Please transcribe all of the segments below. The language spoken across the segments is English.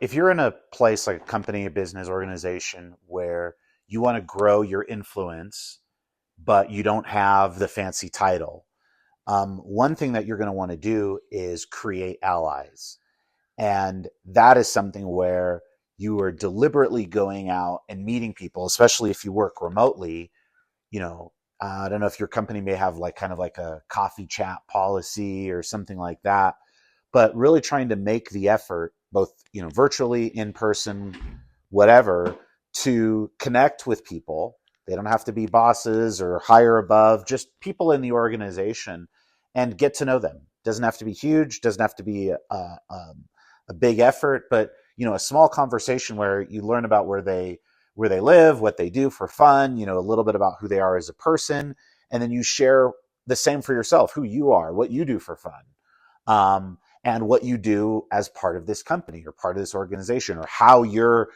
if you're in a place like a company, a business organization where you want to grow your influence, but you don't have the fancy title, one thing that you're going to want to do is create allies. And that is something where you are deliberately going out and meeting people, especially if you work remotely. You know, I don't know if your company may have like kind of like a coffee chat policy or something like that, but really trying to make the effort, both, virtually, in person, whatever, to connect with people. They don't have to be bosses or higher above, just people in the organization, and get to know them. Doesn't have to be huge, doesn't have to be a big effort, but a small conversation where you learn about where they live, what they do for fun, a little bit about who they are as a person, and then you share the same for yourself, who you are, what you do for fun, and what you do as part of this company or part of this organization, or how you're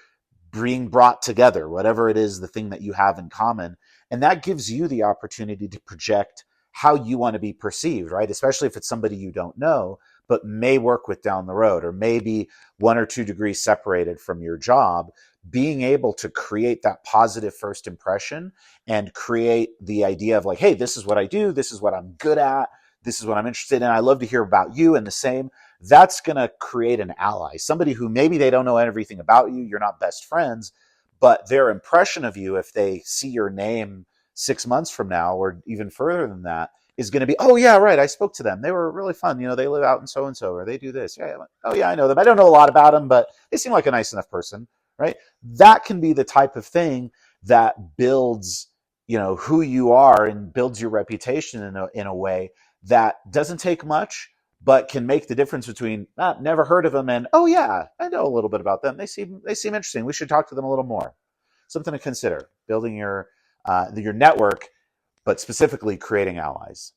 being brought together, whatever it is, the thing that you have in common. And that gives you the opportunity to project how you want to be perceived, right? Especially if it's somebody you don't know, but may work with down the road, or maybe 1 or 2 degrees separated from your job. Being able to create that positive first impression and create the idea of like, hey, this is what I do, this is what I'm good at, this is what I'm interested in, I love to hear about you, and the same. That's going to create an ally, somebody who maybe they don't know everything about you, you're not best friends, but their impression of you, if they see your name 6 months from now or even further than that, is going to be, oh yeah, right, I spoke to them, they were really fun, they live out in so and so, or they do this. Yeah, oh yeah, I know them, I don't know a lot about them, but they seem like a nice enough person, right? That can be the type of thing that builds, who you are, and builds your reputation in a way that doesn't take much, but can make the difference between never heard of them and, oh yeah, I know a little bit about them, they seem interesting, we should talk to them a little more. Something to consider, building your network, but specifically creating allies.